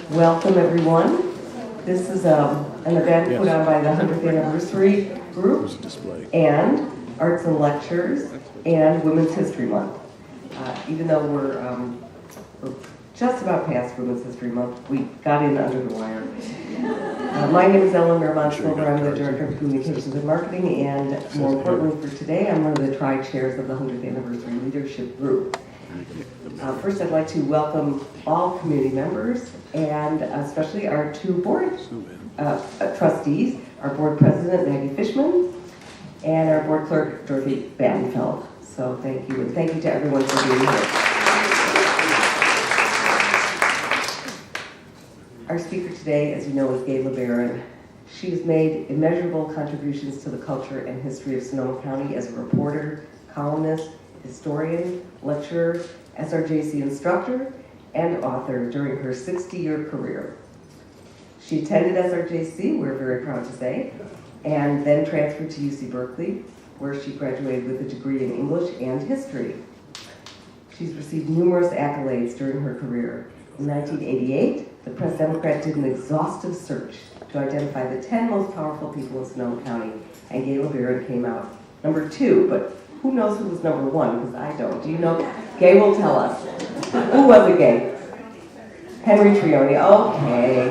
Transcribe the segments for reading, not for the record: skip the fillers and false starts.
Welcome, everyone. This is an event put on by the 100th Anniversary Group and Arts and Lectures and Women's History Month. Even though we're just about past Women's History Month, we got in under the wire. My name is Ellen Silver. I'm the Director of Communications and Marketing, and more importantly for today, I'm one of the tri-chairs of the 100th Anniversary Leadership Group. First, I'd like to welcome all community members, and especially our two board trustees, our board president, Maggie Fishman, and our board clerk, Dorothy Banfeld. So thank you, and thank you to everyone for being here. Our speaker today, as you know, is Gaye LeBaron. She has made immeasurable contributions to the culture and history of Sonoma County as a reporter, columnist, historian, lecturer, SRJC instructor, and author during her 60-year career. She attended SRJC, we're very proud to say, and then transferred to UC Berkeley, where she graduated with a degree in English and history. She's received numerous accolades during her career. In 1988, the Press Democrat did an exhaustive search to identify the 10 most powerful people in Sonoma County, and Gaye LeBaron came out number 2, but who knows who was number 1, because I don't. Do you know? Gaye will tell us. Who was it, Gaye? Henry Trioni. Okay.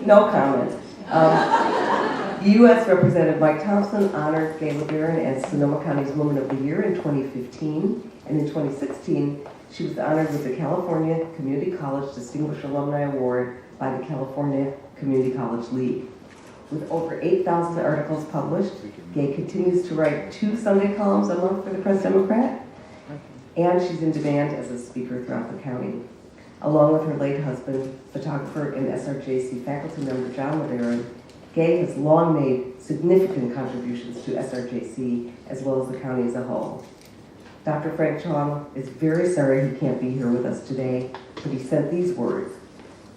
No comment. U.S. Representative Mike Thompson honored Gaye LeBaron as Sonoma County's Woman of the Year in 2015, and in 2016, she was honored with the California Community College Distinguished Alumni Award by the California Community College League. With over 8,000 articles published, Gaye continues to write 2 Sunday columns a month for the Press Democrat, and she's in demand as a speaker throughout the county. Along with her late husband, photographer and SRJC faculty member John LeBaron, Gaye has long made significant contributions to SRJC as well as the county as a whole. Dr. Frank Chong is very sorry he can't be here with us today, but he sent these words.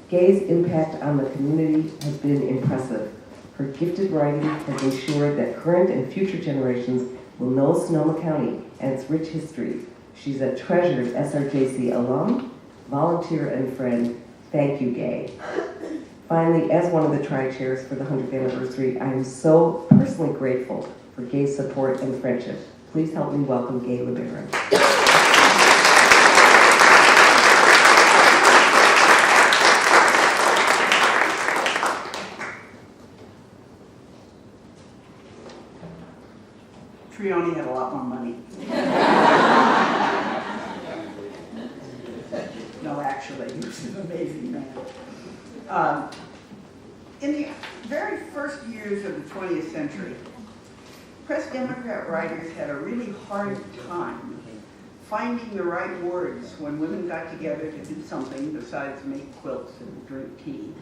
Gaye's impact on the community has been impressive. Her gifted writing has ensured that current and future generations will know Sonoma County and its rich history. She's a treasured SRJC alum, volunteer, and friend. Thank you, Gaye. Finally, as one of the tri-chairs for the 100th anniversary, I am so personally grateful for Gaye's support and friendship. Please help me welcome Gaye LeBaron. Trioni had a lot more money. No, actually, he was an amazing man. In the very first years of the 20th century, Press Democrat writers had a really hard time finding the right words when women got together to do something besides make quilts and drink tea.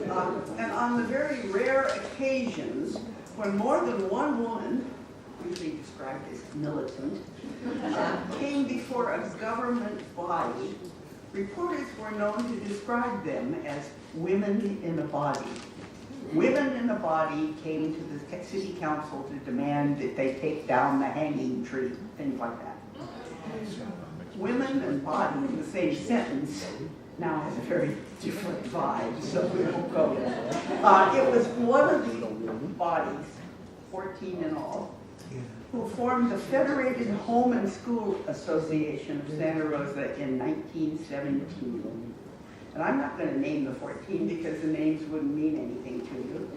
And on the very rare occasions when more than one woman, usually described as militant, came before a government body, reporters were known to describe them as women in a body. Women in a body came to the city council to demand that they take down the hanging tree, things like that. Women and body in the same sentence now has a very different vibe, so we won't go there. It was one of the bodies, 14 in all, who formed the Federated Home and School Association of Santa Rosa in 1917. And I'm not going to name the 14 because the names wouldn't mean anything to you.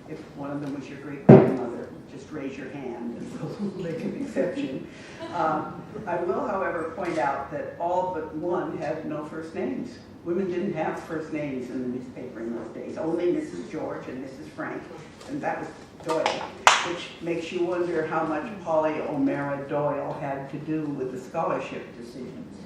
If one of them was your great-grandmother, just raise your hand and we'll make an exception. I will, however, point out that all but one had no first names. Women didn't have first names in the newspaper in those days, only Mrs. George and Mrs. Frank, and that was Doyle, which makes you wonder how much Polly O'Mara Doyle had to do with the scholarship decisions.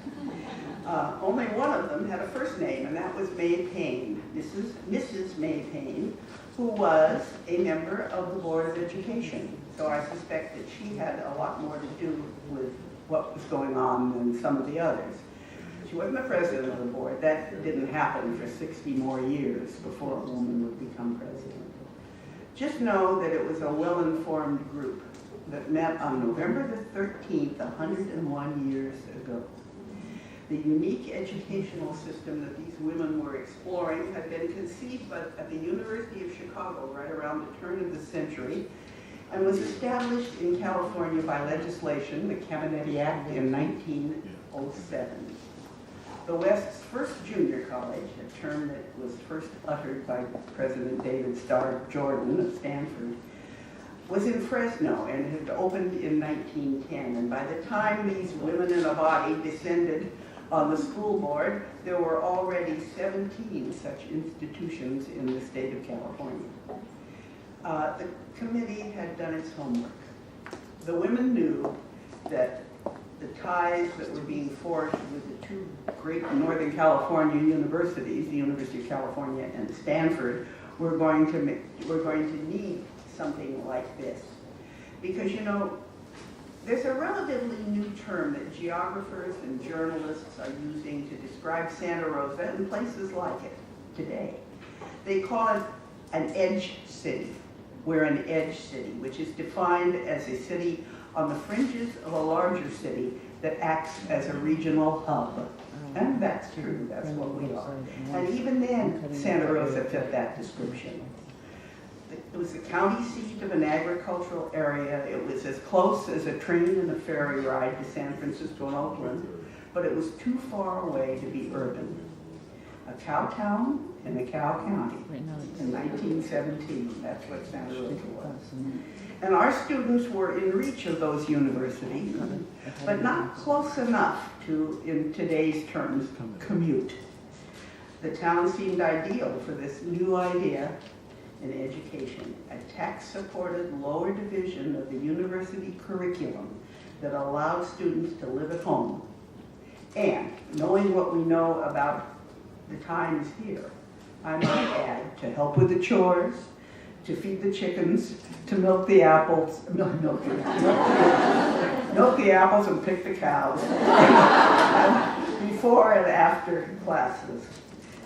Only one of them had a first name, and that was May Payne, Mrs. May Payne, who was a member of the Board of Education. So I suspect that she had a lot more to do with what was going on than some of the others. She wasn't the president of the board. That didn't happen for 60 more years before a woman would become president. Just know that it was a well-informed group that met on November the 13th, 101 years ago. The unique educational system that these women were exploring had been conceived at the University of Chicago right around the turn of the century and was established in California by legislation, the Cabinetti Act, in 1907. The West's first junior college, a term that was first uttered by President David Starr Jordan of Stanford, was in Fresno and had opened in 1910. And by the time these women in a body descended on the school board, there were already 17 such institutions in the state of California. The committee had done its homework. The women knew that the ties that were being forged with the two great Northern California universities, the University of California and Stanford, were going to need something like this. Because, you know, there's a relatively new term that geographers and journalists are using to describe Santa Rosa and places like it today. They call it an edge city. We're an edge city, which is defined as a city on the fringes of a larger city that acts as a regional hub. And that's true, that's what we are. And even then, Santa Rosa fit that description. It was the county seat of an agricultural area. It was as close as a train and a ferry ride to San Francisco and Oakland, but it was too far away to be urban. A cow town in a cow county in 1917. That's what Santa Rosa was. And our students were in reach of those universities, but not close enough to, in today's terms, commute. The town seemed ideal for this new idea in education, a tax-supported lower division of the university curriculum that allowed students to live at home. And knowing what we know about the times here, I might add, to help with the chores, to feed the chickens, to milk the apples, milk the apples and pick the cows, before and after classes.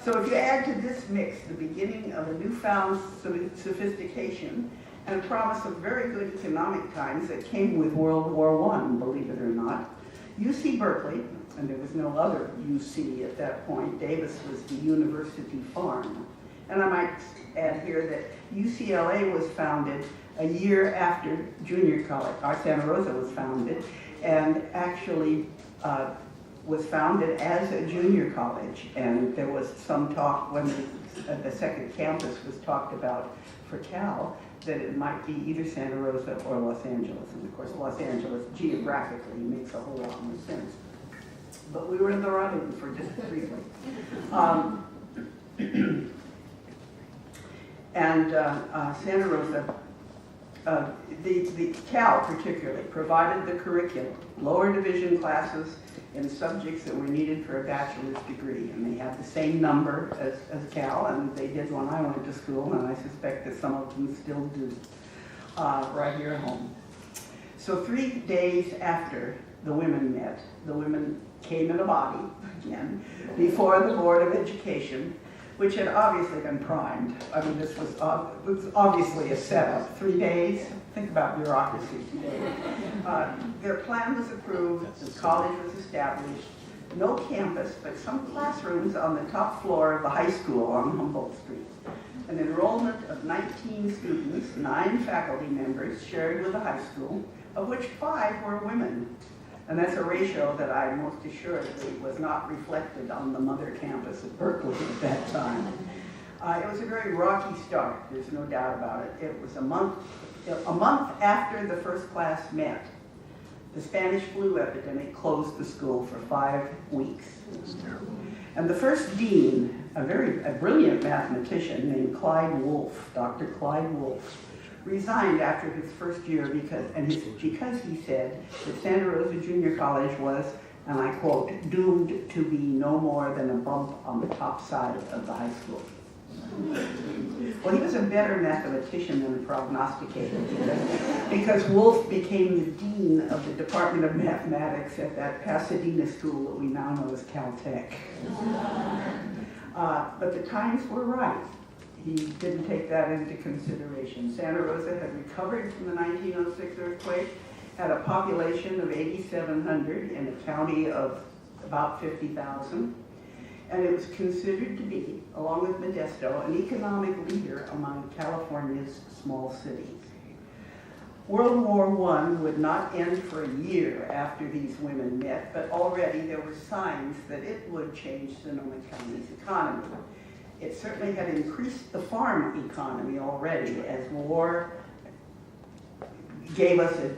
So if you add to this mix the beginning of a newfound sophistication and a promise of very good economic times that came with World War I, believe it or not, UC Berkeley, and there was no other UC at that point, Davis was the university farm. And I might add here that UCLA was founded a year after junior college, Santa Rosa was founded, and actually was founded as a junior college. And there was some talk when the second campus was talked about for Cal, that it might be either Santa Rosa or Los Angeles. And of course, Los Angeles geographically makes a whole lot more sense. But we were in the running for just briefly. Santa Rosa, the Cal particularly, provided the curriculum, lower division classes in subjects that were needed for a bachelor's degree. And they had the same number as Cal, and they did when I went to school, and I suspect that some of them still do, right here at home. So 3 days after the women met, the women came in a body again before the Board of Education, which had obviously been primed. I mean, this was obviously a setup. 3 days, think about bureaucracy today. Their plan was approved, the college was established, no campus, but some classrooms on the top floor of the high school on Humboldt Street. An enrollment of 19 students, 9 faculty members shared with the high school, of which 5 were women. And that's a ratio that I most assuredly was not reflected on the mother campus of Berkeley at that time. It was a very rocky start, there's no doubt about it. It was a month after the first class met. The Spanish flu epidemic closed the school for 5 weeks. And the first dean, a brilliant mathematician named Clyde Wolf, Dr. Clyde Wolf, resigned after his first year because he said that Santa Rosa Junior College was, and I quote, doomed to be no more than a bump on the top side of the high school. Well, he was a better mathematician than a prognosticator because Wolf became the dean of the Department of Mathematics at that Pasadena school that we now know as Caltech. But the times were right. He didn't take that into consideration. Santa Rosa had recovered from the 1906 earthquake, had a population of 8,700 in a county of about 50,000, and it was considered to be, along with Modesto, an economic leader among California's small cities. World War I would not end for a year after these women met, but already there were signs that it would change Sonoma County's economy. It certainly had increased the farm economy already, as war gave us a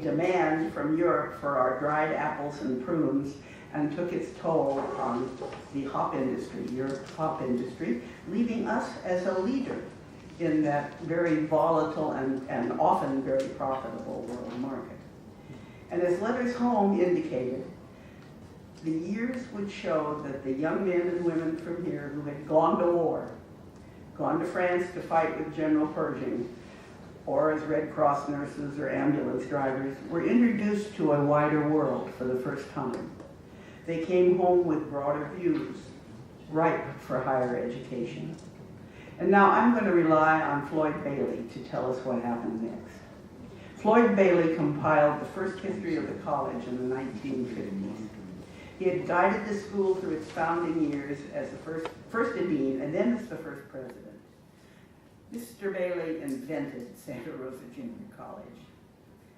demand from Europe for our dried apples and prunes, and took its toll on the hop industry, Europe's hop industry, leaving us as a leader in that very volatile and often very profitable world market. And as letters home indicated, the years would show that the young men and women from here who had gone to war, gone to France to fight with General Pershing, or as Red Cross nurses or ambulance drivers, were introduced to a wider world for the first time. They came home with broader views, ripe for higher education. And now I'm going to rely on Floyd Bailey to tell us what happened next. Floyd Bailey compiled the first history of the college in the 1950s. He had guided the school through its founding years as the first dean and then as the first president. Mr. Bailey invented Santa Rosa Junior College,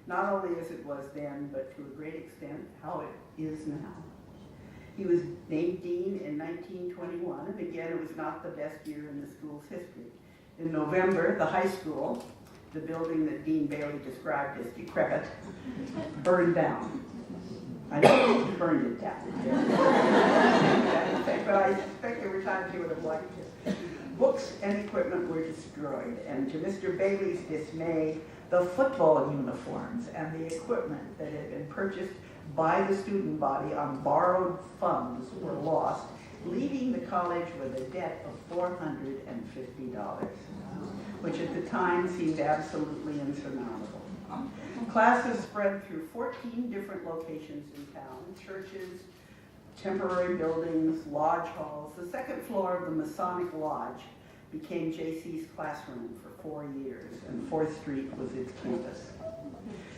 not only as it was then, but to a great extent how it is now. He was named dean in 1921, and again, it was not the best year in the school's history. In November, the high school, the building that Dean Bailey described as decrepit, burned down. I know he burned it down. But I suspect there were times he would have liked it. Books and equipment were destroyed, and to Mr. Bailey's dismay, the football uniforms and the equipment that had been purchased by the student body on borrowed funds were lost, leaving the college with a debt of $450, which at the time seemed absolutely insurmountable. Classes spread through 14 different locations in town, churches, temporary buildings, lodge halls. The second floor of the Masonic Lodge became JC's classroom for 4 years, and 4th Street was its campus.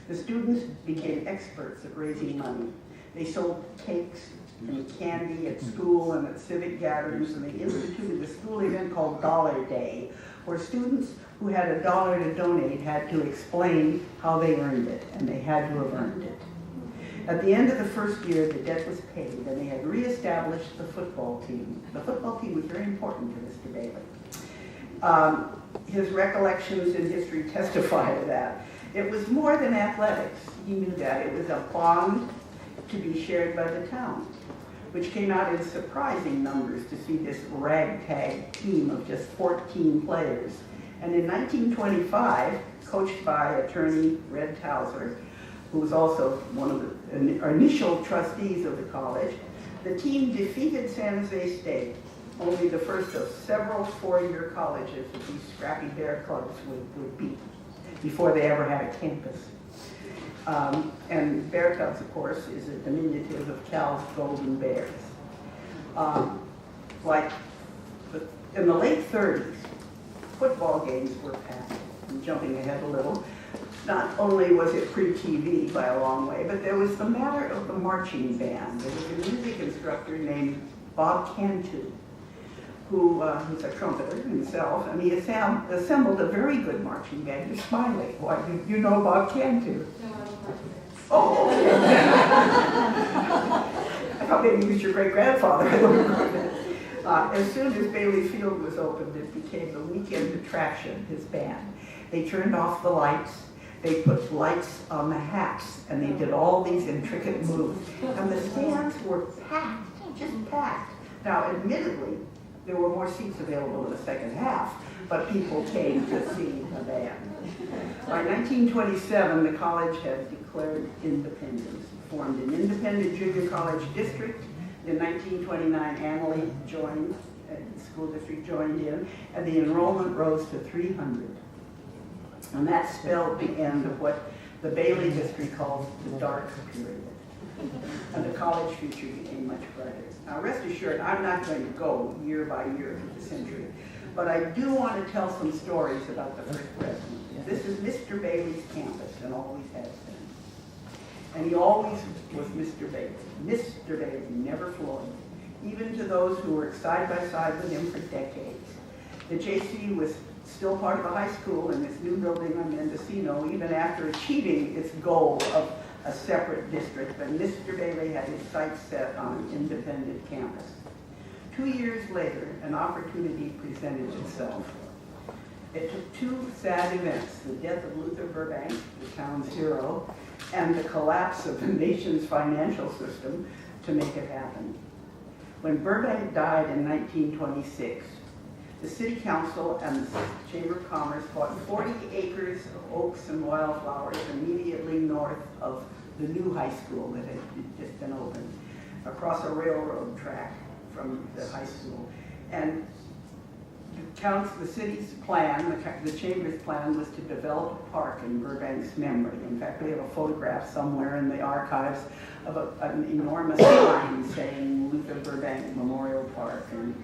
The students became experts at raising money. They sold cakes and candy at school and at civic gatherings, and they instituted a school event called Dollar Day, where students who had $1 to donate had to explain how they earned it, and they had to have earned it. At the end of the first year, the debt was paid, and they had reestablished the football team. The football team was very important to Mr. Bailey. His recollections in history testify to that. It was more than athletics. He knew that. It was a bond to be shared by the town, which came out in surprising numbers to see this ragtag team of just 14 players. And in 1925, coached by attorney Red Towser, who was also one of the initial trustees of the college, the team defeated San Jose State, only the first of several four-year colleges that these scrappy bear clubs would beat before they ever had a campus. And Bear Cubs, of course, is a diminutive of Cal's Golden Bears. In the late 30s, football games were packed. I'm jumping ahead a little. Not only was it pre-TV by a long way, but there was the matter of the marching band. There was a music instructor named Bob Cantu, who's a trumpeter himself, and he assembled a very good marching band. You're smiling. Why, you know Bob Cantu? Oh, okay. I thought maybe he was your great-grandfather. As soon as Bailey Field was opened, it became the weekend attraction, his band. They turned off the lights. They put lights on the hats, and they did all these intricate moves. And the stands were packed, just packed. Now, admittedly, there were more seats available in the second half, but people came to see the band. By 1927, the college had declared independence, formed an independent junior college district. In 1929, Annalee joined, the school district joined in, and the enrollment rose to 300. And that spelled the end of what the Bailey history calls the dark period. And the college future became much brighter. Now rest assured, I'm not going to go year by year through the century, but I do want to tell some stories about the first president. This is Mr. Bailey's campus and always has been. And he always was Mr. Bailey. Mr. Bailey, never Floyd, even to those who worked side by side with him for decades. The JC was still part of the high school in this new building on Mendocino, even after achieving its goal of a separate district, but Mr. Bailey had his sights set on an independent campus. 2 years later, an opportunity presented itself. It took two sad events, the death of Luther Burbank, the town's hero, and the collapse of the nation's financial system to make it happen. When Burbank died in 1926, the City Council and the Chamber of Commerce bought 40 acres of oaks and wildflowers immediately north of the new high school that had just been opened, across a railroad track from the high school. And the city's plan, the Chamber's plan, was to develop a park in Burbank's memory. In fact, we have a photograph somewhere in the archives of an enormous sign saying Luther Burbank Memorial Park, and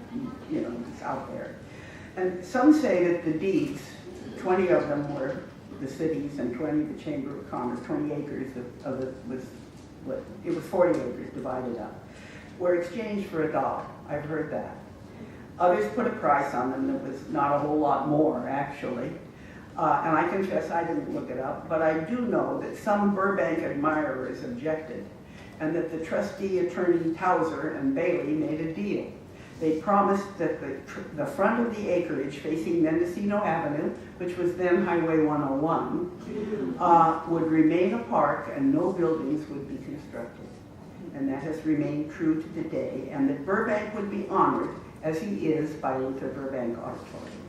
it's out there. And some say that the deeds, 20 of them were the city's and 20 the Chamber of Commerce, 20 acres of it was 40 acres divided up, were exchanged for $1. I've heard that. Others put a price on them that was not a whole lot more, actually. And I confess I didn't look it up, but I do know that some Burbank admirers objected, and that the trustee attorney Towser and Bailey made a deal. They promised that the front of the acreage facing Mendocino Avenue, which was then Highway 101, would remain a park and no buildings would be constructed. And that has remained true to today, and that Burbank would be honored as he is by Luther Burbank Auditorium.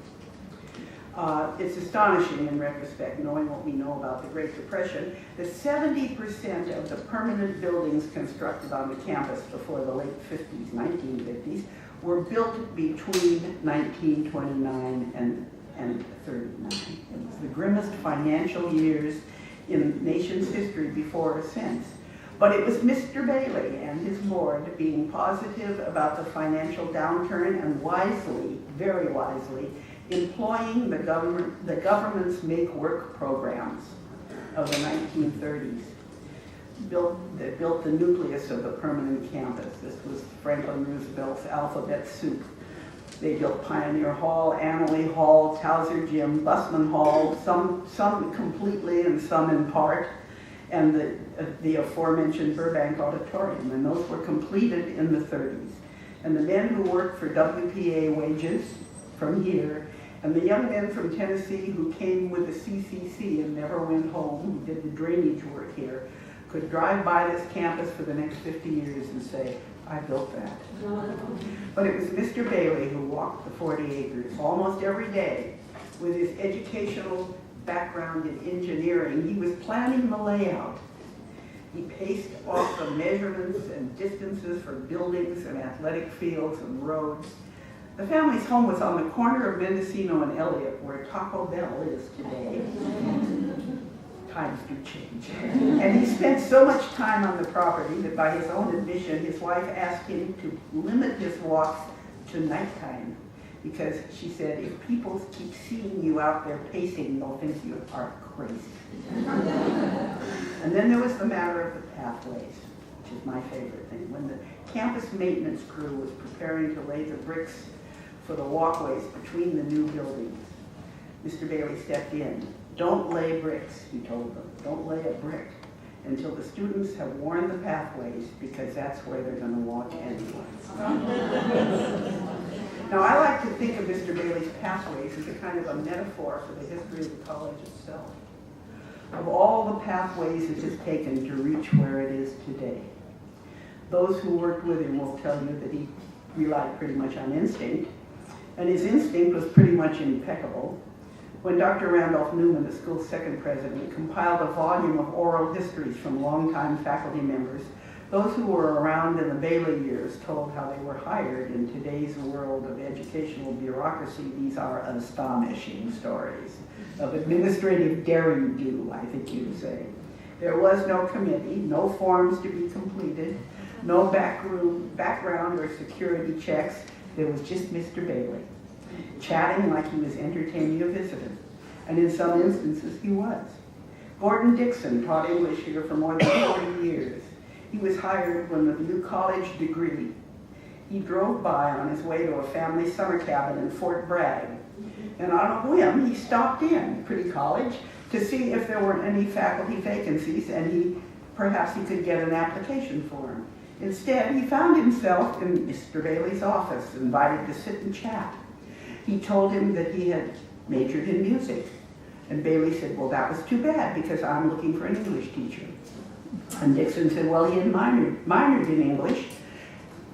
It's astonishing in retrospect, knowing what we know about the Great Depression, that 70% of the permanent buildings constructed on the campus before the late 50s, 1950s, were built between 1929 and 39. It was the grimmest financial years in the nation's history before or since. But it was Mr. Bailey and his board being positive about the financial downturn and wisely, very wisely, employing the government's make-work programs of the 1930s. That built the nucleus of the permanent campus. This was Franklin Roosevelt's alphabet soup. They built Pioneer Hall, Annalee Hall, Towser Gym, Busman Hall, some completely and some in part, and the aforementioned Burbank Auditorium, and those were completed in the 30s. And the men who worked for WPA wages from here, and the young men from Tennessee who came with the CCC and never went home, who did the drainage work here, could drive by this campus for the next 50 years and say, I built that. But it was Mr. Bailey who walked the 40 acres almost every day with his educational background in engineering. He was planning the layout. He paced off the measurements and distances for buildings and athletic fields and roads. The family's home was on the corner of Mendocino and Elliott, where Taco Bell is today. Times do change. And he spent so much time on the property that by his own admission, his wife asked him to limit his walks to nighttime, because she said, if people keep seeing you out there pacing, they'll think you are crazy. And then there was the matter of the pathways, which is my favorite thing. When the campus maintenance crew was preparing to lay the bricks for the walkways between the new buildings, Mr. Bailey stepped in. Don't lay bricks, he told them. Don't lay a brick until the students have worn the pathways, because that's where they're going to walk anyway. Now, I like to think of Mr. Bailey's pathways as a kind of a metaphor for the history of the college itself. Of all the pathways it has taken to reach where it is today. Those who worked with him will tell you that he relied pretty much on instinct, and his instinct was pretty much impeccable. When Dr. Randolph Newman, the school's second president, compiled a volume of oral histories from longtime faculty members, those who were around in the Bailey years told how they were hired in today's world of educational bureaucracy. These are astonishing stories of administrative derring-do, I think you'd say. There was no committee, no forms to be completed, no background or security checks. There was just Mr. Bailey, chatting like he was entertaining a visitor. And in some instances, he was. Gordon Dixon taught English here for more than 40 years. He was hired with a new college degree. He drove by on his way to a family summer cabin in Fort Bragg. And on a whim, he stopped in Pretty College to see if there were any faculty vacancies, and perhaps he could get an application for them. Instead, he found himself in Mr. Bailey's office, invited to sit and chat. He told him that he had majored in music. And Bailey said, well, that was too bad because I'm looking for an English teacher. And Dixon said, well, he had minored in English.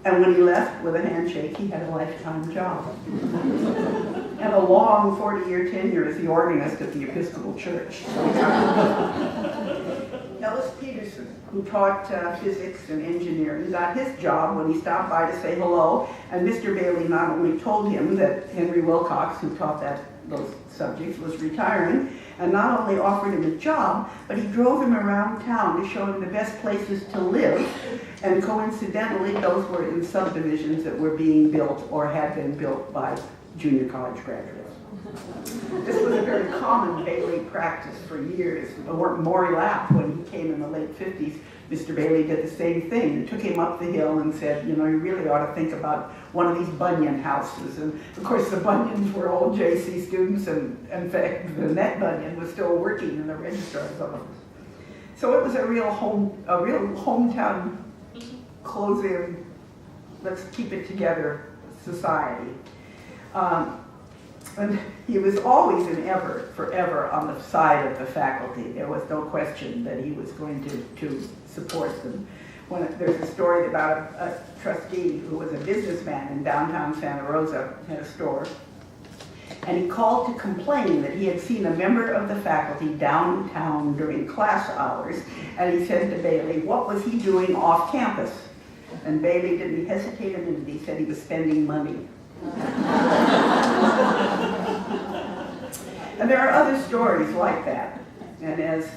And when he left with a handshake, he had a lifetime job. And a long 40-year tenure as the organist at the Episcopal Church. Ellis Peterson, who taught physics and engineering, got his job when he stopped by to say hello. And Mr. Bailey not only told him that Henry Wilcox, who taught those subjects, was retiring, and not only offered him a job, but he drove him around town to show him the best places to live. And coincidentally, those were in subdivisions that were being built or had been built by junior college graduates. This was a very common Bailey practice for years. Maury laughed when he came in the late 50s. Mr. Bailey did the same thing. He took him up the hill and said, you know, you really ought to think about one of these Bunyan houses. And of course the Bunyans were old JC students, and in fact, Annette Bunyan was still working in the registrar's office. So it was a real hometown close-in, let's keep it together society. And he was always and forever on the side of the faculty. There was no question that he was going to support them. There's a story about a trustee who was a businessman in downtown Santa Rosa, had a store, and he called to complain that he had seen a member of the faculty downtown during class hours, and he said to Bailey, what was he doing off campus? And Bailey didn't hesitate a minute. He said he was spending money. And there are other stories like that. And as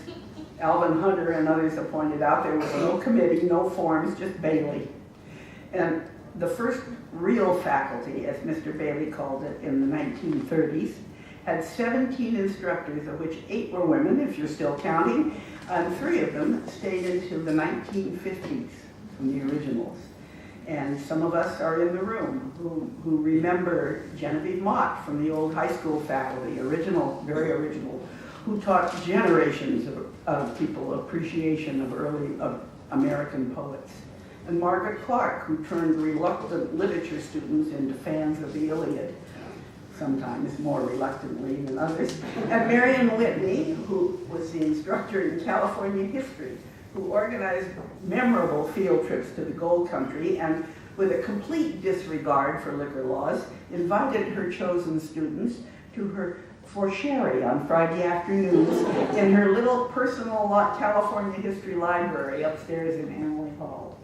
Alvin Hunter and others have pointed out, there was no committee, no forms, just Bailey. And the first real faculty, as Mr. Bailey called it, in the 1930s, had 17 instructors, of which 8 were women, if you're still counting, and 3 of them stayed into the 1950s from the originals. And some of us are in the room who remember Genevieve Mott from the old high school faculty, original, very original, who taught generations of people appreciation of American poets. And Margaret Clark, who turned reluctant literature students into fans of the Iliad, sometimes more reluctantly than others. And Marion Whitney, who was the instructor in California history, who organized memorable field trips to the Gold Country and, with a complete disregard for liquor laws, invited her chosen students for sherry on Friday afternoons in her little personal California history library upstairs in Emily Hall.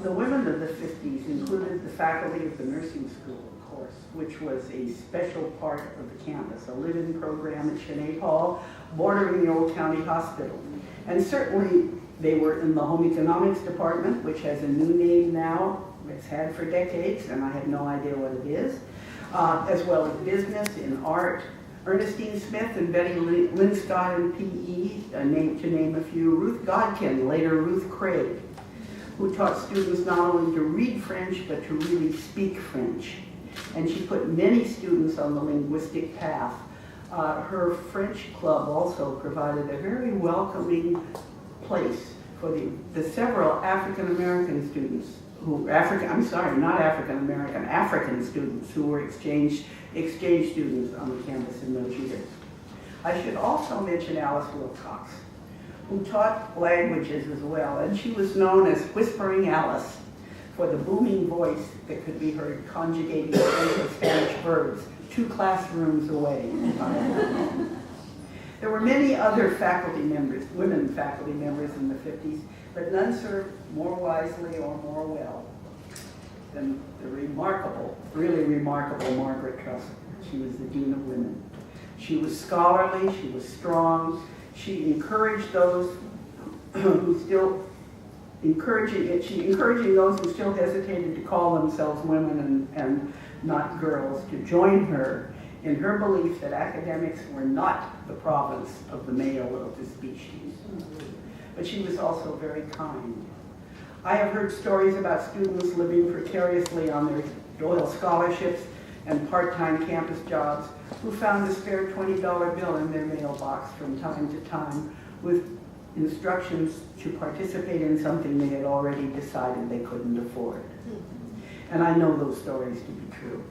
The women of the 50s included the faculty of the nursing school, of course, which was a special part of the campus, a live-in program at Sinead Hall, bordering the old county hospital. And certainly they were in the home economics department, which has a new name now. It's had for decades, and I have no idea what it is, as well as business, in art. Ernestine Smith and Betty Linscott in PE, to name a few. Ruth Godkin, later Ruth Craig, who taught students not only to read French, but to really speak French. And she put many students on the linguistic path. Her French club also provided a very welcoming place for the several African-American students African students who were exchange students on the campus in those years. I should also mention Alice Wilcox, who taught languages as well, and she was known as Whispering Alice for the booming voice that could be heard conjugating French and Spanish verbs 2 classrooms away. There were many other faculty members, women faculty members in the 50s, but none served more wisely or more well than the remarkable, really remarkable Margaret Trussell. She was the Dean of Women. She was scholarly, she was strong, she encouraged those who still, encouraging those who still hesitated to call themselves women and not girls to join her in her belief that academics were not the province of the male of the species. But she was also very kind. I have heard stories about students living precariously on their Doyle scholarships and part-time campus jobs who found a spare $20 bill in their mailbox from time to time with instructions to participate in something they had already decided they couldn't afford. And I know those stories to be true.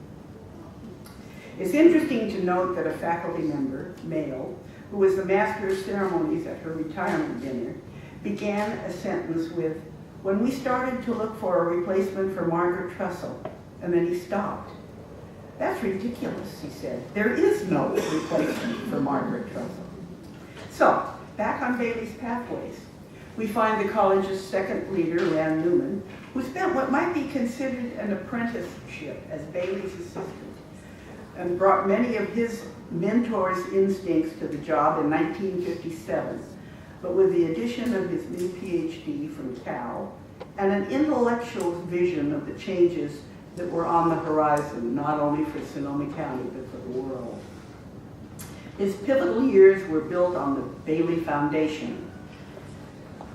It's interesting to note that a faculty member, male, who was the master of ceremonies at her retirement dinner, began a sentence with, "When we started to look for a replacement for Margaret Trussell," and then he stopped. "That's ridiculous," he said. "There is no replacement for Margaret Trussell." So, back on Bailey's pathways, we find the college's second leader, Rand Newman, who spent what might be considered an apprenticeship as Bailey's assistant, and brought many of his mentor's instincts to the job in 1957, but with the addition of his new PhD from Cal, and an intellectual vision of the changes that were on the horizon, not only for Sonoma County, but for the world. His pivotal years were built on the Bailey Foundation,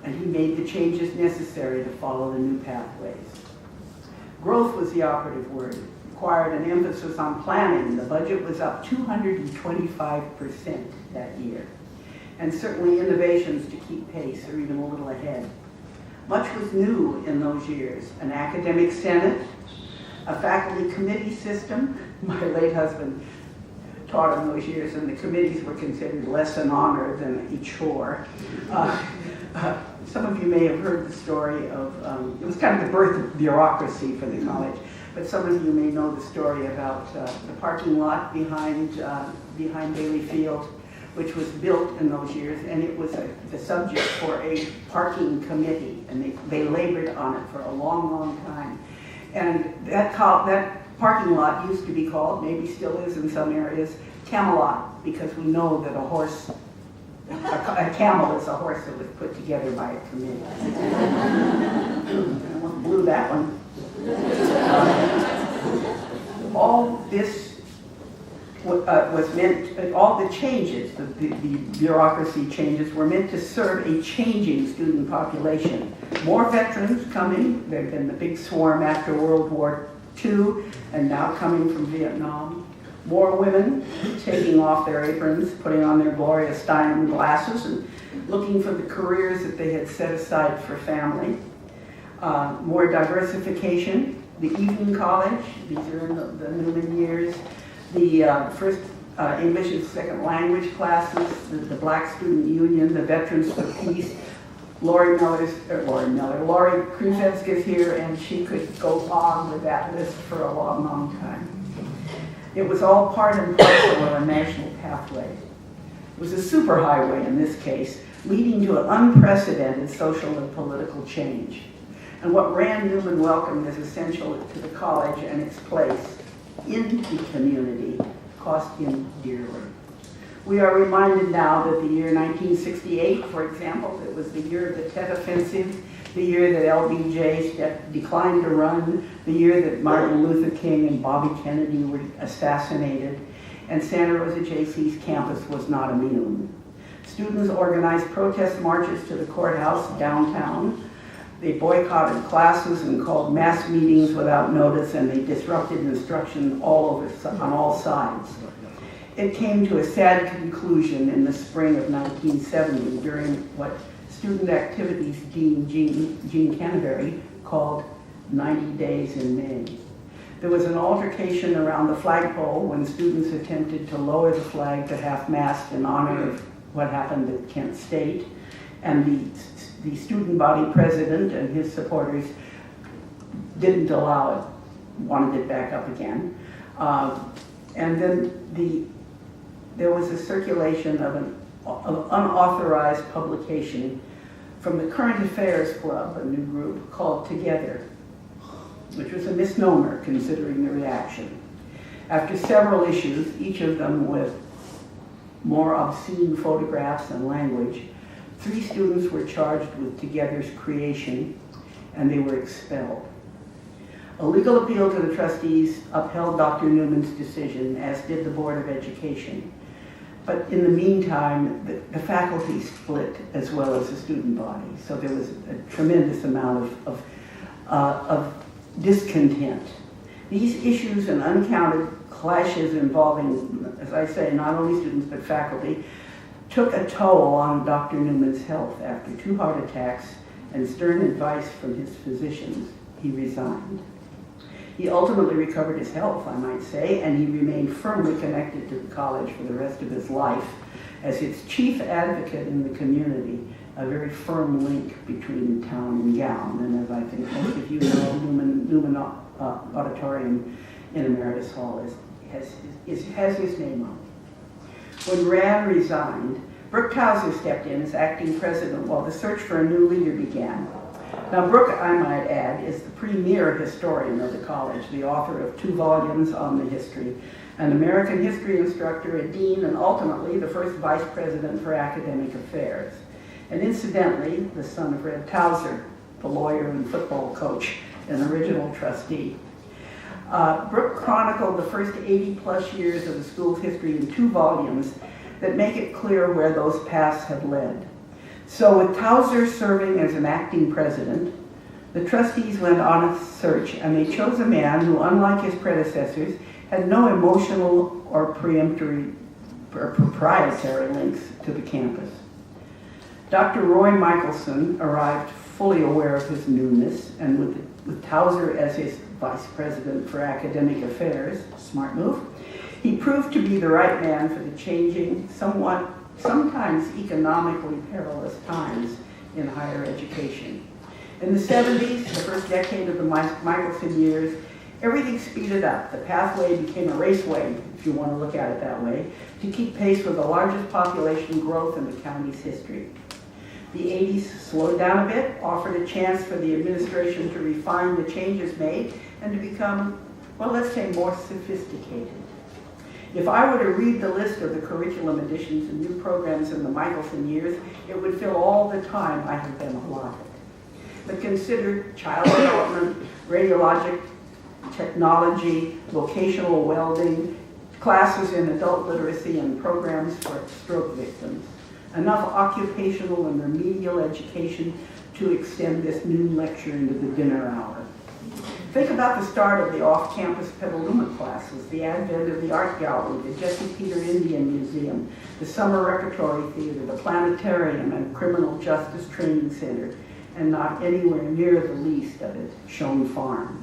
and he made the changes necessary to follow the new pathways. Growth was the operative word. Required an emphasis on planning. The budget was up 225% that year, and certainly innovations to keep pace or even a little ahead. Much was new in those years. An academic senate, a faculty committee system. My late husband taught in those years, and the committees were considered less an honor than a chore. Some of you may have heard the story of, it was kind of the birth of bureaucracy for the college, but some of you may know the story about the parking lot behind Bailey Field, which was built in those years, and it was the subject for a parking committee, and they labored on it for a long, long time. And that parking lot used to be called, maybe still is in some areas, Camelot, because we know that a camel is a horse that was put together by a committee. I blew that one. All this was meant, all the changes, the bureaucracy changes were meant to serve a changing student population. More veterans coming. There had been the big swarm after World War II, and now coming from Vietnam. More women taking off their aprons, putting on their Gloria Steinem glasses, and looking for the careers that they had set aside for family. More diversification. The evening college, these are in the Newman years. The first English as second language classes, the Black Student Union, the Veterans for Peace. Lori Kruzevsk is here, and she could go on with that list for a long, long time. It was all part and parcel of a national pathway. It was a superhighway in this case, leading to an unprecedented social and political change. And what Rand Newman welcomed as essential to the college and its place in the community cost him dearly. We are reminded now that the year 1968, for example, it was the year of the Tet Offensive, the year that LBJ declined to run, the year that Martin Luther King and Bobby Kennedy were assassinated, and Santa Rosa JC's campus was not immune. Students organized protest marches to the courthouse downtown. They boycotted classes and called mass meetings without notice, and they disrupted instruction on all sides. It came to a sad conclusion in the spring of 1970 during what Student Activities Dean Gene Canterbury called 90 Days in May. There was an altercation around the flagpole when students attempted to lower the flag to half-mast in honor of what happened at Kent State, and the student body president and his supporters didn't allow it, wanted it back up again. And then there was a circulation of an unauthorized publication from the Current Affairs Club, a new group called Together, which was a misnomer considering the reaction. After several issues, each of them with more obscene photographs and language, 3 students were charged with Together's creation, and they were expelled. A legal appeal to the trustees upheld Dr. Newman's decision, as did the Board of Education. But in the meantime, the faculty split as well as the student body. So there was a tremendous amount of discontent. These issues and uncounted clashes involving, as I say, not only students but faculty, took a toll on Dr. Newman's health. After 2 heart attacks and stern advice from his physicians, he resigned. He ultimately recovered his health, I might say, and he remained firmly connected to the college for the rest of his life as its chief advocate in the community, a very firm link between town and gown. And as I think most of you know, Newman Auditorium in Emeritus Hall has his name on it. When Rand resigned, Brooke Towser stepped in as acting president while the search for a new leader began. Now, Brooke, I might add, is the premier historian of the college, the author of 2 volumes on the history, an American history instructor, a dean, and ultimately the first vice president for academic affairs. And incidentally, the son of Red Towser, the lawyer and football coach, an original trustee. Brooke chronicled the first 80-plus years of the school's history in 2 volumes that make it clear where those paths have led. So with Towser serving as an acting president, the trustees went on a search, and they chose a man who, unlike his predecessors, had no emotional or proprietary links to the campus. Dr. Roy Michelson arrived fully aware of his newness, and with Towser as his vice president for academic affairs, smart move, he proved to be the right man for the changing, sometimes economically perilous times in higher education. In the 70s, the first decade of the Michelson years, everything speeded up. The pathway became a raceway, if you want to look at it that way, to keep pace with the largest population growth in the county's history. The 80s slowed down a bit, offered a chance for the administration to refine the changes made and to become, well, let's say, more sophisticated. If I were to read the list of the curriculum additions and new programs in the Michelson years, it would fill all the time I have been allotted. But consider child development, radiologic technology, vocational welding, classes in adult literacy, and programs for stroke victims. Enough occupational and remedial education to extend this noon lecture into the dinner hour. Think about the start of the off-campus Petaluma classes, the advent of the art gallery, the Jesse Peter Indian Museum, the summer repertory theater, the planetarium, and criminal justice training center, and not anywhere near the least of it, Schoen Farm.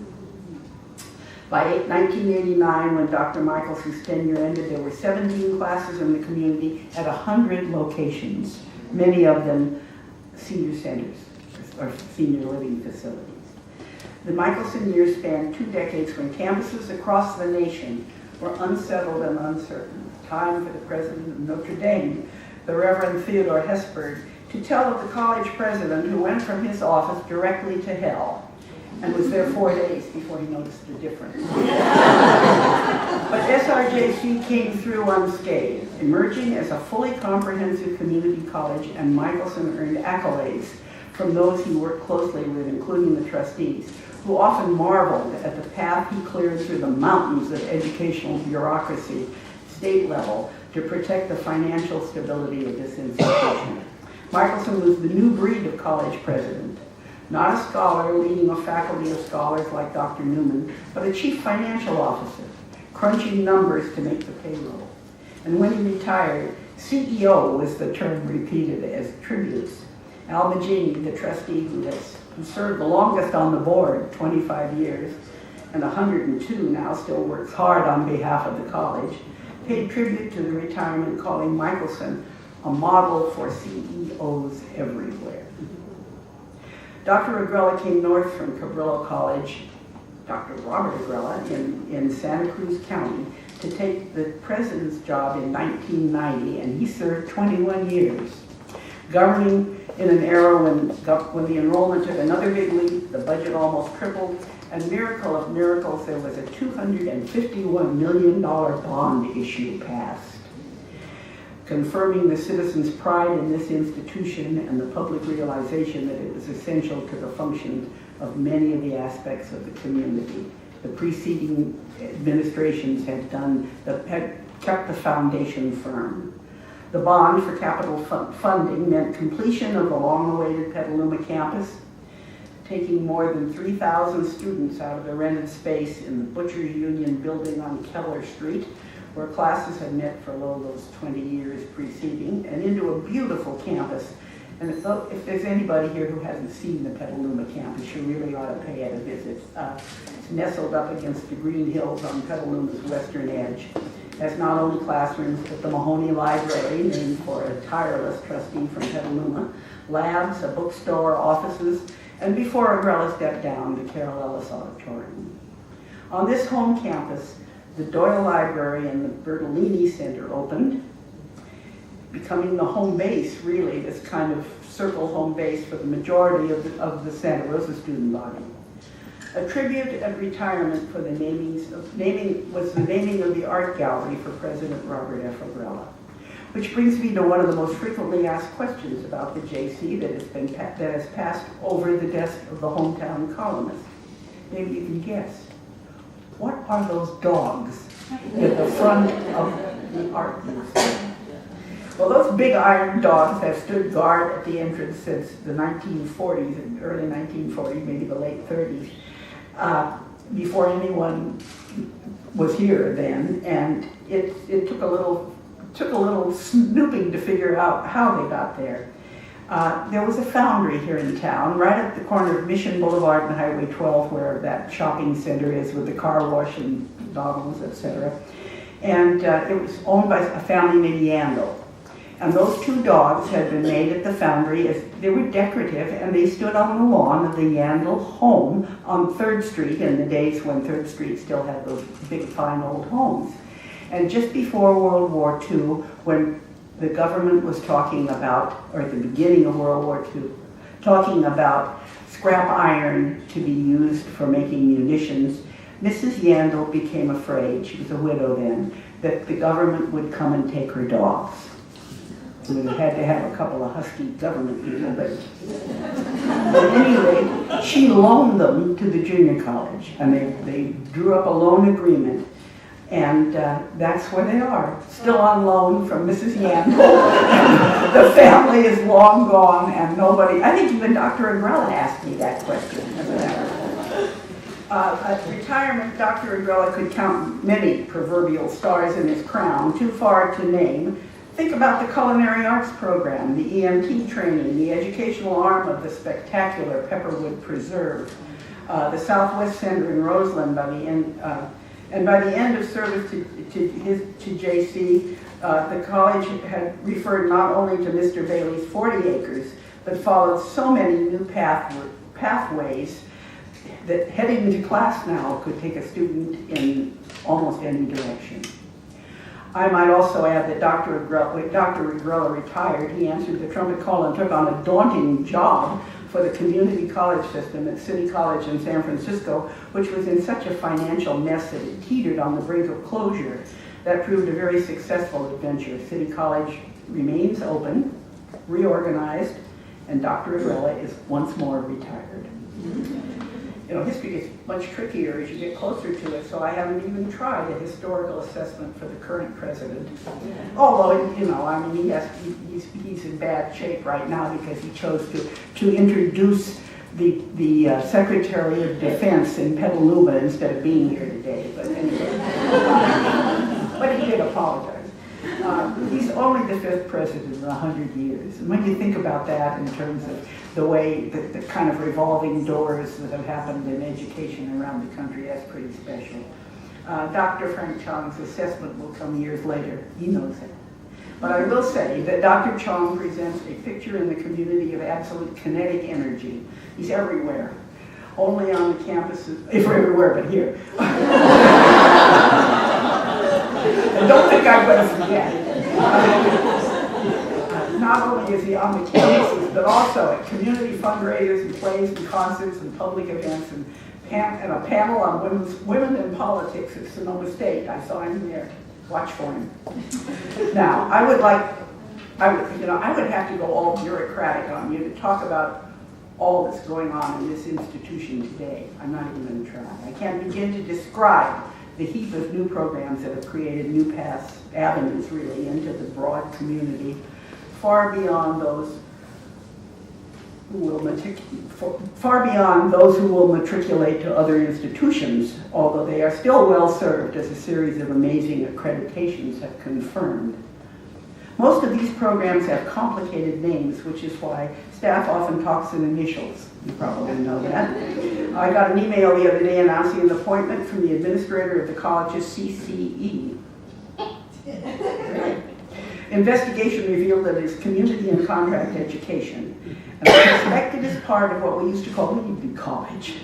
By 1989, when Dr. Michelson's tenure ended, there were 17 classes in the community at 100 locations, many of them senior centers or senior living facilities. The Michelson years spanned 2 decades when campuses across the nation were unsettled and uncertain. Time for the president of Notre Dame, the Reverend Theodore Hesburgh, to tell of the college president who went from his office directly to hell and was there 4 days before he noticed the difference. But SRJC came through unscathed, emerging as a fully comprehensive community college, and Michelson earned accolades from those he worked closely with, including the trustees, who often marveled at the path he cleared through the mountains of educational bureaucracy, state level, to protect the financial stability of this institution. Michelson was the new breed of college president, not a scholar leading a faculty of scholars like Dr. Newman, but a chief financial officer, crunching numbers to make the payroll. And when he retired, CEO was the term repeated as tributes. Al Magini, the trustee who served the longest on the board, 25 years, and 102 now still works hard on behalf of the college, paid tribute to the retirement, calling Michelson a model for CEOs everywhere. Dr. Agrella came north from Cabrillo College, Dr. Robert Agrella, in Santa Cruz County, to take the president's job in 1990, and he served 21 years, governing in an era when the enrollment took another big leap, the budget almost tripled, and miracle of miracles, there was a $251 million bond issue passed, confirming the citizens' pride in this institution and the public realization that it was essential to the function of many of the aspects of the community. The preceding administrations had kept the foundation firm. The bond for capital funding meant completion of the long-awaited Petaluma campus, taking more than 3,000 students out of the rented space in the Butchers Union building on Keller Street, where classes had met for those 20 years preceding, and into a beautiful campus. And if there's anybody here who hasn't seen the Petaluma campus, you really ought to pay it a visit. It's nestled up against the green hills on Petaluma's western edge. It has not only classrooms, but the Mahoney Library, named for a tireless trustee from Petaluma, labs, a bookstore, offices, and before Agrella stepped down, the Carol Ellis Auditorium. On this home campus, the Doyle Library and the Bertolini Center opened, becoming the home base, really, this kind of circle home base for the majority of the Santa Rosa student body. A tribute at retirement for the was the naming of the art gallery for President Robert F. Agrella. Which brings me to one of the most frequently asked questions about the JC that has passed over the desk of the hometown columnist. Maybe you can guess. What are those dogs at the front of the art museum? Well, those big iron dogs have stood guard at the entrance since the 1940s, and early 1940s, maybe the late 30s, before anyone was here then, and it took a little snooping to figure out how they got there. There was a foundry here in town, right at the corner of Mission Boulevard and Highway 12, where that shopping center is with the car wash and McDonald's, etc. And it was owned by a family named Yandel. And those two dogs had been made at the foundry. They were decorative, and they stood on the lawn of the Yandel home on 3rd Street in the days when 3rd Street still had those big, fine old homes. And just before World War II, when the government was talking about, or at the beginning of World War II, talking about scrap iron to be used for making munitions, Mrs. Yandel became afraid, she was a widow then, that the government would come and take her dogs. We had to have a couple of husky government people, but at any rate, she loaned them to the junior college, and they drew up a loan agreement, and that's where they are, still on loan from Mrs. Yandel. The family is long gone, and nobody, I think even Dr. Agrella asked me that question, as a matter of fact. At retirement, Dr. Agrella could count many proverbial stars in his crown, too far to name. Think about the culinary arts program, the EMT training, the educational arm of the spectacular Pepperwood Preserve, the Southwest Center in Roseland by the end, and by the end of service to JC, the college had referred not only to Mr. Bailey's 40 acres, but followed so many new pathways that heading to class now could take a student in almost any direction. I might also add that when Dr. Agrella retired, he answered the trumpet call and took on a daunting job for the community college system at City College in San Francisco, which was in such a financial mess that it teetered on the brink of closure. That proved a very successful adventure. City College remains open, reorganized, and Dr. Agrella is once more retired. You know, history gets much trickier as you get closer to it, so I haven't even tried a historical assessment for the current president. Although, you know, I mean, he's in bad shape right now because he chose to introduce the Secretary of Defense in Petaluma instead of being here today. But anyway, but he did apologize. He's only the 5th president in 100 years. And when you think about that in terms of the way, the kind of revolving doors that have happened in education around the country, that's pretty special. Dr. Frank Chong's assessment will come years later. He knows it. But I will say that Dr. Chong presents a picture in the community of absolute kinetic energy. He's everywhere. Only on the campuses, if everywhere but here. And don't think I'm going to forget. Not only is he on the campuses, but also at community fundraisers and plays and concerts and public events and a panel on women in politics at Sonoma State. I saw him there. Watch for him. Now, I would have to go all bureaucratic on you to talk about all that's going on in this institution today. I'm not even going to try. I can't begin to describe the heap of new programs that have created new paths, avenues really, into the broad community, far beyond those who will matriculate to other institutions, although they are still well served, as a series of amazing accreditations have confirmed. Most of these programs have complicated names, which is why staff often talks in initials. You probably know that. I got an email the other day announcing an appointment from the administrator of the college's CCE. Investigation revealed that it is community and contract education, and I suspect it is part of what we used to call community college.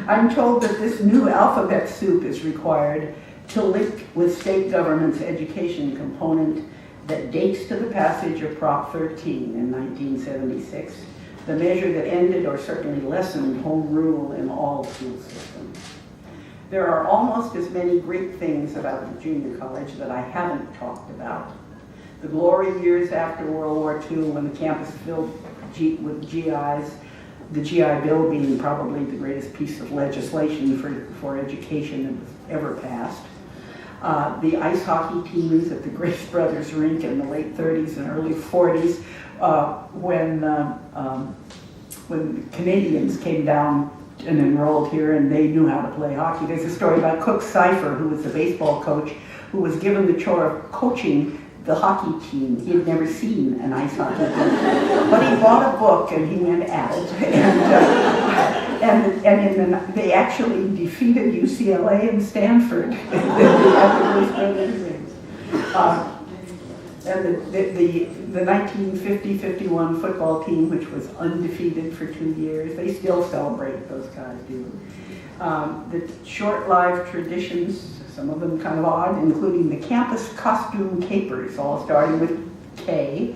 I'm told that this new alphabet soup is required to link with state government's education component that dates to the passage of Prop 13 in 1976, the measure that ended or certainly lessened home rule in all school systems. There are almost as many great things about the junior college that I haven't talked about. The glory years after World War II, when the campus filled with GIs, the GI Bill being probably the greatest piece of legislation for education that was ever passed. The ice hockey teams at the Grace Brothers rink in the late 30s and early 40s, when Canadians came down and enrolled here and they knew how to play hockey. There's a story about Cook Cipher, who was the baseball coach, who was given the chore of coaching the hockey team. He had never seen an ice hockey team, but he bought a book and he went at it. And they actually defeated UCLA and Stanford and the 1950-51 football team, which was undefeated for 2 years, they still celebrate, those guys do. The short-lived traditions, some of them kind of odd, including the campus costume capers, all starting with K,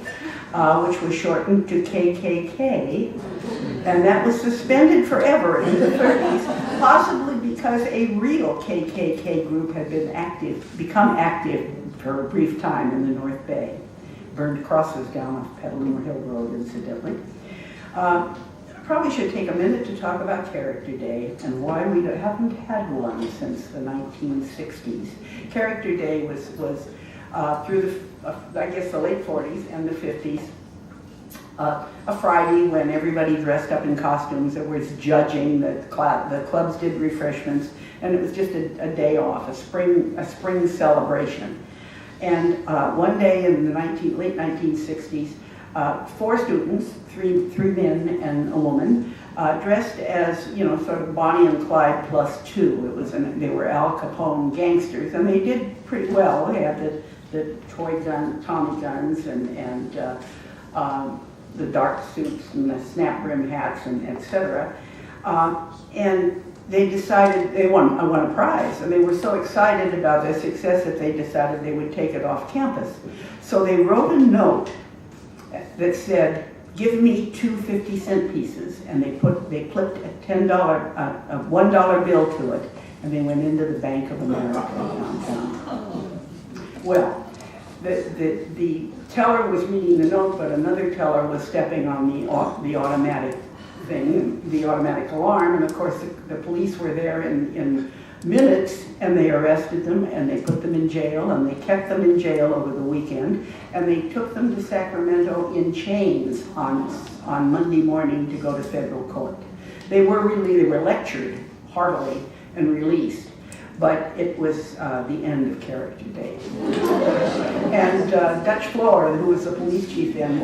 which was shortened to KKK, and that was suspended forever in the 30s, possibly because a real KKK group had become active for a brief time in the North Bay. Burned crosses down off Petaluma Hill Road, incidentally. Probably should take a minute to talk about Character Day and why we haven't had one since the 1960s. Character Day was through I guess the late 40s and the 50s, a Friday when everybody dressed up in costumes. There was judging, the clubs did refreshments, and it was just a day off, a spring celebration. And one day in the late 1960s, 4 students, three men and a woman, dressed as, sort of Bonnie and Clyde +2. They were Al Capone gangsters, and they did pretty well. They had the toy gun, Tommy guns, and the dark suits and the snap brim hats, and etc. And they decided they won a prize, and they were so excited about their success that they decided they would take it off campus. So they wrote a note that said, "Give me 2 50-cent pieces," and they clipped a $1 bill to it, and they went into the Bank of America downtown. Well, the teller was reading the note, but another teller was stepping on the automatic thing, the automatic alarm, and of course the police were there in minutes, and they arrested them, and they put them in jail, and they kept them in jail over the weekend, and they took them to Sacramento in chains on Monday morning to go to federal court. They were lectured heartily and released, but it was the end of Character Day. And Dutch Floor, who was the police chief then,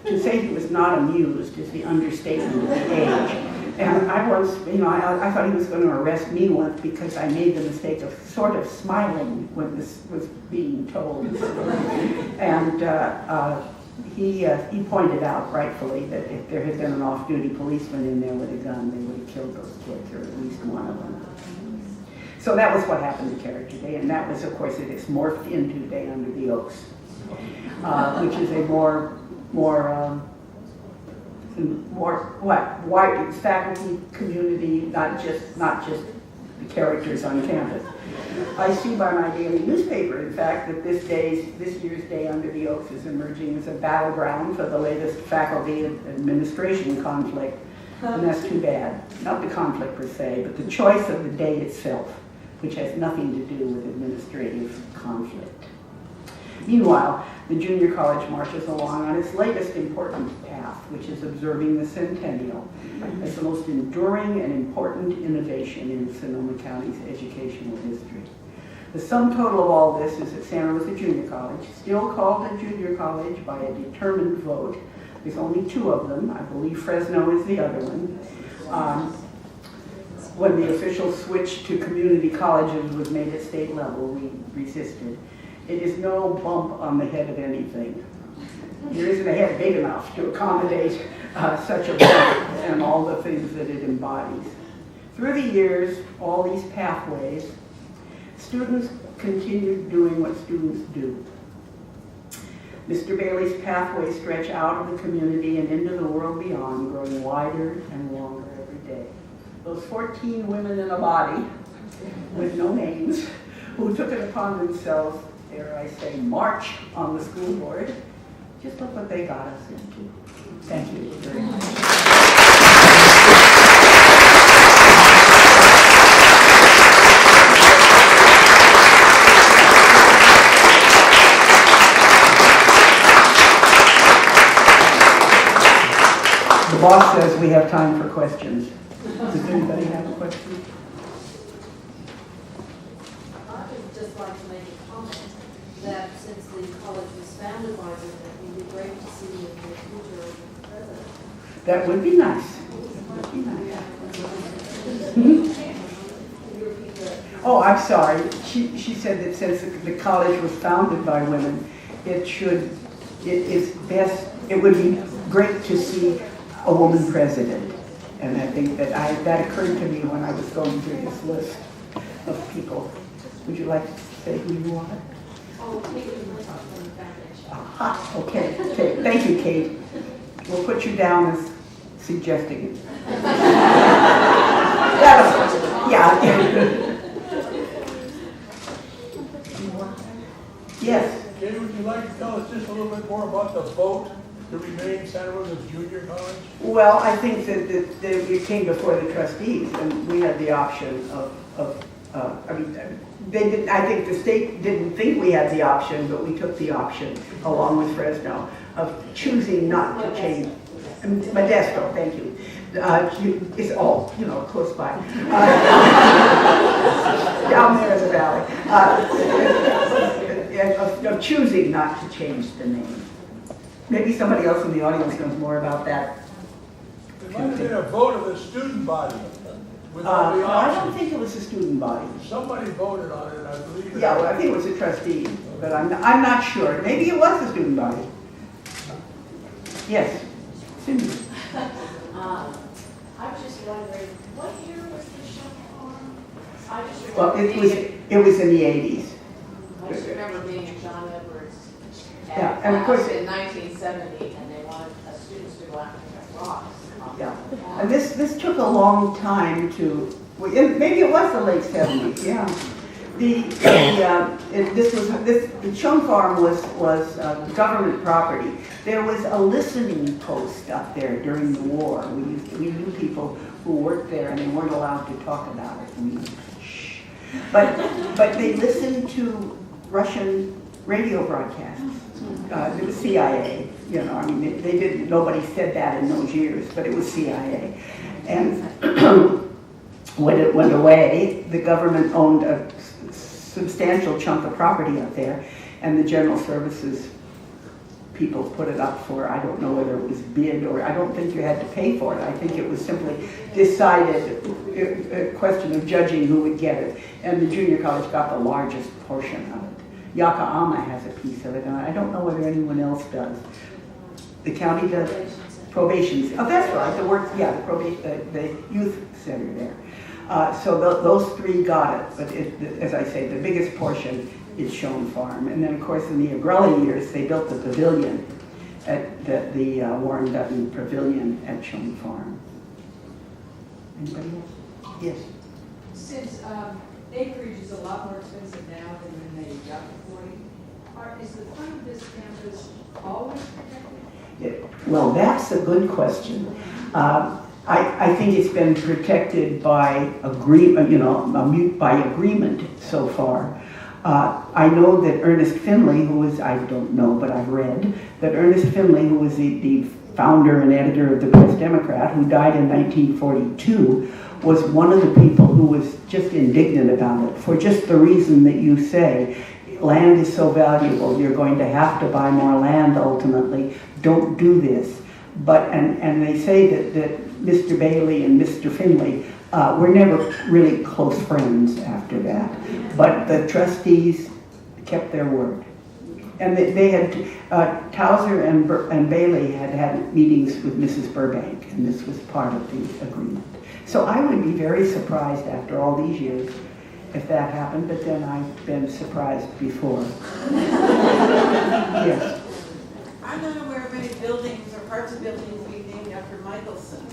to say he was not amused is the understatement of the age. And I was, I thought he was going to arrest me once because I made the mistake of sort of smiling when this was being told. And he pointed out rightfully that if there had been an off-duty policeman in there with a gun, they would have killed those kids, or at least one of them. So that was what happened to Character Day, and that was, of course, it is morphed into Day Under the Oaks, which is a more wide faculty community, not just the characters on campus. I see by my daily newspaper, in fact, that this year's Day Under the Oaks is emerging as a battleground for the latest faculty administration conflict. And that's too bad. Not the conflict per se, but the choice of the day itself, which has nothing to do with administrative conflict. Meanwhile, the junior college marches along on its latest important path, which is observing the centennial as the most enduring and important innovation in Sonoma County's educational history. The sum total of all this is that Santa Rosa Junior College, still called a junior college by a determined vote, there's only two of them, I believe Fresno is the other one. When the official switch to community colleges was made at state level, we resisted. It is no bump on the head of anything. There isn't a head big enough to accommodate such a bump and all the things that it embodies. Through the years, all these pathways, students continued doing what students do. Mr. Bailey's pathways stretch out of the community and into the world beyond, growing wider and longer every day. Those 14 women in a body with no names who took it upon themselves, dare I say, march on the school board, just look what they got us into. Thank you very much. The boss says we have time for questions. Does anybody have a question? I would just like to make a comment that since the college was founded by women, it would be great to see if the future president. That would be nice. That would be nice. Oh, I'm sorry. She said that since the college was founded by women, it would be great to see a woman president. And I think that occurred to me when I was going through this list of people. Would you like to say who you are? Oh, Kate from the foundation. Aha, okay. Thank you, Kate. We'll put you down as suggesting it. Yeah. Yes. Kate, would you like to tell us just a little bit more about the vote to remain Santa Rosa Junior College? Well, I think that it came before the trustees, and we had the option I think the state didn't think we had the option, but we took the option, along with Fresno, of choosing not to change. Modesto, thank you. It's all, close by. Down there in the valley. Of choosing not to change the name. Maybe somebody else in the audience knows more about that. It might have been a vote of the student body without the I option. don't think it was a student body. Somebody voted on it, I believe. Yeah, well, I think it was a trustee, but I'm not sure. Maybe it was a student body. Yes, Cindy. I was just wondering, what year was the shop farm? Well, it was in the 80s. I just remember being in John Edwards. Yeah, and of course- in 1970, and they wanted students to go out and pick rocks. Yeah, and this took a long time to. Maybe it was the late 70s. Yeah. The Chung Farm was government property. There was a listening post up there during the war. We knew people who worked there, and they weren't allowed to talk about it. Shh. But they listened to Russian radio broadcasts. It was CIA. They didn't. Nobody said that in those years, but it was CIA. And when it went away, the government owned a substantial chunk of property up there, and the general services people put it up for, I don't know whether it was bid or, I don't think you had to pay for it. I think it was simply decided, a question of judging who would get it. And the junior college got the largest portion of it. Yaka'ama has a piece of it, and I don't know whether anyone else does. The county does. Probation. Oh, that's right. The youth center there. So those three got it, but as I say, the biggest portion is Schoen Farm. And then, of course, in the Agrelli years, they built the pavilion, the Warren Dutton Pavilion at Schoen Farm. Anybody else? Yes. Since acreage is a lot more expensive now than when they got the 40, is the front of this campus always protected? Yeah. Well, that's a good question. I think it's been protected by by agreement so far. I know that Ernest Finley, who was, I don't know, but I've read, that Ernest Finley, who was the founder and editor of the Press-Democrat, who died in 1942, was one of the people who was just indignant about it, for just the reason that you say, land is so valuable, you're going to have to buy more land ultimately, don't do this. But, and they say that Mr. Bailey and Mr. Finley were never really close friends after that. But the trustees kept their word. And they had, Towser and Bailey had meetings with Mrs. Burbank, and this was part of the agreement. So I would be very surprised after all these years if that happened, but then I've been surprised before. Yes. I'm not aware of any buildings or parts of buildings being named after Michelson.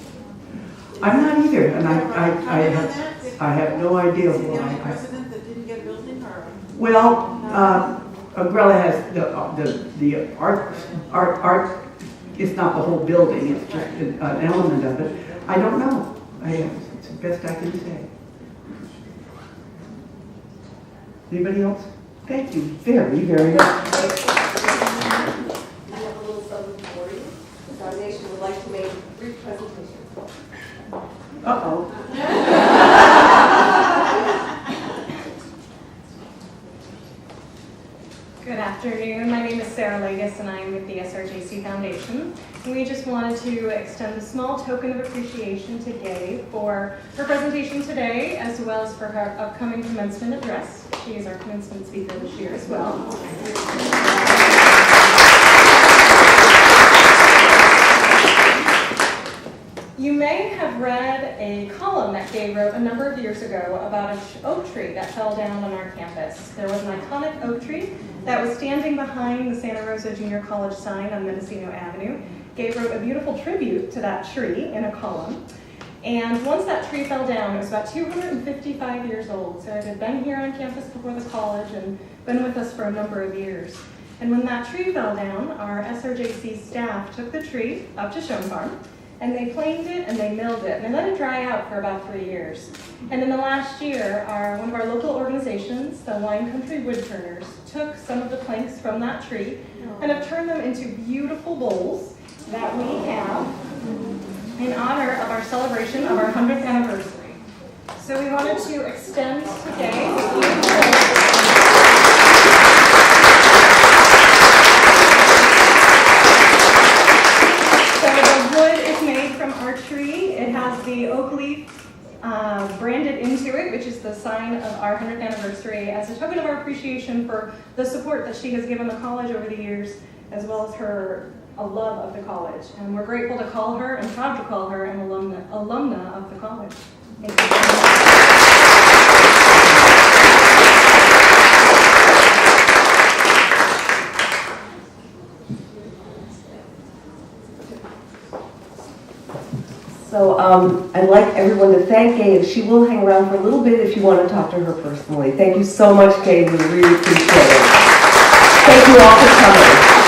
I'm not either, and I have no idea Is he the only why. president that didn't get a building, or? Well, Agrella has the art is not the whole building, it's just an element of it. I don't know. It's the best I can say. Anybody else? Thank you very, very much. We have a little something for you. The foundation would like to make a brief presentation. Uh-oh. Good afternoon. My name is Sarah Lagus, and I'm with the SRJC Foundation. And we just wanted to extend a small token of appreciation to Gaye for her presentation today, as well as for her upcoming commencement address. She is our commencement speaker this year as well. You may have read a column that Gaye wrote a number of years ago about an oak tree that fell down on our campus. There was an iconic oak tree that was standing behind the Santa Rosa Junior College sign on Mendocino Avenue. Gaye wrote a beautiful tribute to that tree in a column. And once that tree fell down, it was about 255 years old. So it had been here on campus before the college and been with us for a number of years. And when that tree fell down, our SRJC staff took the tree up to Schoen Farm, and they planed it and they milled it, and they let it dry out for about 3 years. And in the last year, one of our local organizations, the Wine Country Woodturners, took some of the planks from that tree and have turned them into beautiful bowls that we have in honor of our celebration of our 100th anniversary. So we wanted to extend today the wood is made from our tree. It has the oak leaf branded into it, which is the sign of our 100th anniversary, as a token of our appreciation for the support that she has given the college over the years, as well as a love of the college. And we're grateful to call her and proud to call her an alumna of the college. Thank you. So I'd like everyone to thank Gaye, and she will hang around for a little bit if you want to talk to her personally. Thank you so much, Gaye. We really appreciate it. Thank you all for coming.